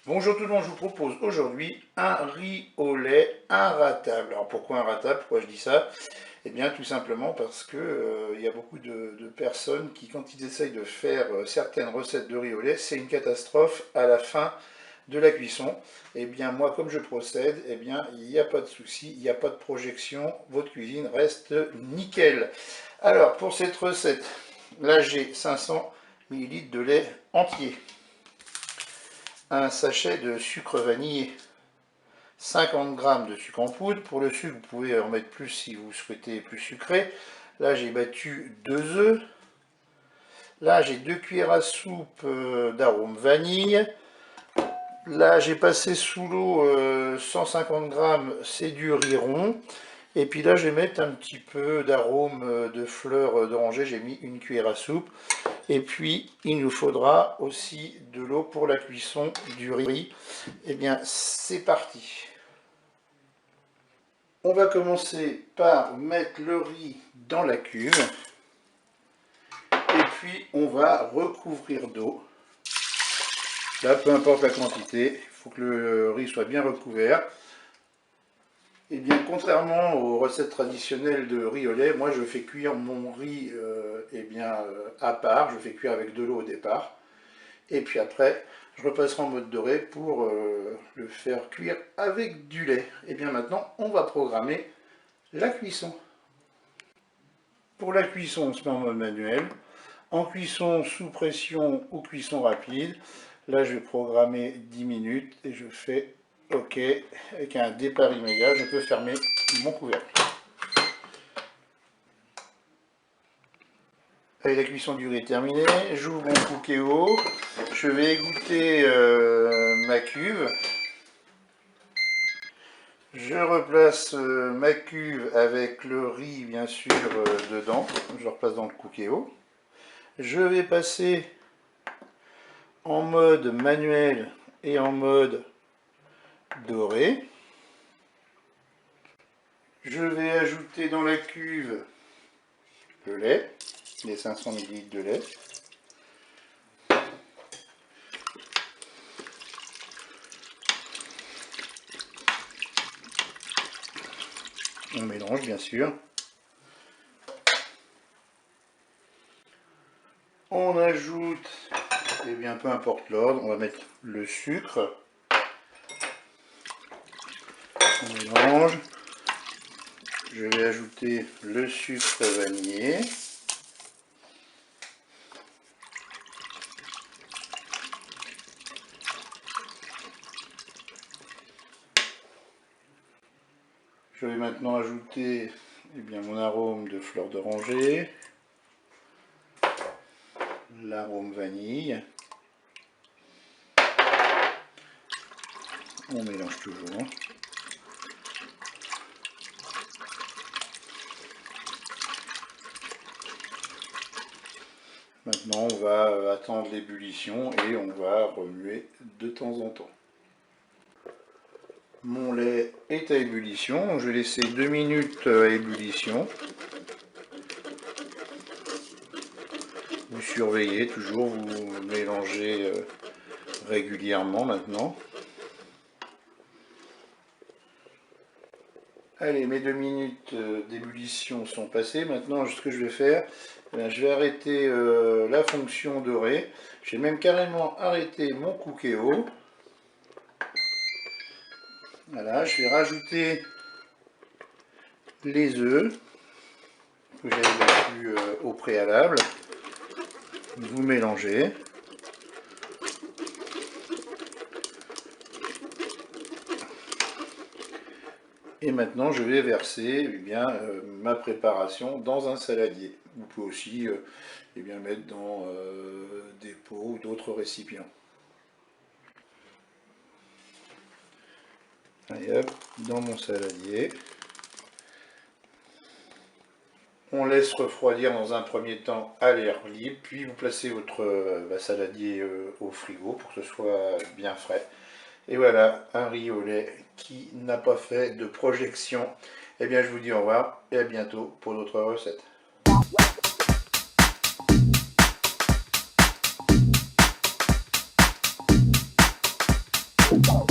Bonjour tout le monde, je vous propose aujourd'hui un riz au lait inratable. Alors pourquoi inratable? Pourquoi je dis ça? Eh bien tout simplement parce que il y a beaucoup de personnes qui, quand ils essayent de faire certaines recettes de riz au lait, c'est une catastrophe à la fin de la cuisson. Eh bien moi, comme je procède, eh bien il n'y a pas de souci, il n'y a pas de projection, votre cuisine reste nickel. Alors pour cette recette, là j'ai 500 ml de lait entier, un sachet de sucre vanillé, 50 g de sucre en poudre. Pour le sucre, vous pouvez en mettre plus si vous souhaitez plus sucré. Là, j'ai battu 2 œufs. Là, j'ai 2 cuillères à soupe d'arôme vanille. Là, j'ai passé sous l'eau 150 g, c'est du riz rond. Et puis là, je vais mettre un petit peu d'arôme de fleurs d'oranger. J'ai mis une cuillère à soupe. Et puis, il nous faudra aussi de l'eau pour la cuisson du riz. Eh bien, c'est parti. On va commencer par mettre le riz dans la cuve. Et puis, on va recouvrir d'eau. Là, peu importe la quantité, il faut que le riz soit bien recouvert. Et bien, contrairement aux recettes traditionnelles de riz au lait, moi je fais cuire mon riz à part. Je fais cuire avec de l'eau au départ. Et puis après, je repasserai en mode doré pour le faire cuire avec du lait. Et bien maintenant, on va programmer la cuisson. Pour la cuisson, on se met en mode manuel. En cuisson sous pression ou cuisson rapide, là je vais programmer 10 minutes et je fais OK. Avec un départ immédiat, je peux fermer mon couvercle. Allez, la cuisson du riz est terminée. J'ouvre mon Cookéo. Je vais égoutter ma cuve. Je replace ma cuve avec le riz bien sûr dedans. Je le replace dans le Cookéo. Je vais passer en mode manuel et en mode doré. Je vais ajouter dans la cuve le lait, les 500 ml de lait. On mélange bien sûr. On ajoute, eh bien peu importe l'ordre, on va mettre le sucre. On mélange. Je vais ajouter le sucre vanillé. Je vais maintenant ajouter mon arôme de fleur d'oranger, l'arôme vanille. On mélange toujours. Maintenant, on va attendre l'ébullition et on va remuer de temps en temps. Mon lait est à ébullition. Je vais laisser 2 minutes à ébullition. Vous surveillez toujours, vous mélangez régulièrement maintenant. Allez, mes 2 minutes d'ébullition sont passées. Maintenant, ce que je vais faire, je vais arrêter la fonction dorée. J'ai même carrément arrêté mon Cookéo. Voilà, je vais rajouter les œufs que j'avais battus au préalable. Vous mélangez. Et maintenant, je vais verser ma préparation dans un saladier. Vous pouvez aussi mettre dans des pots ou d'autres récipients. Allez hop, dans mon saladier. On laisse refroidir dans un premier temps à l'air libre, puis vous placez votre saladier au frigo pour que ce soit bien frais. Et voilà, un riz au lait qui n'a pas fait de projection. Eh bien, je vous dis au revoir et à bientôt pour d'autres recettes. Thank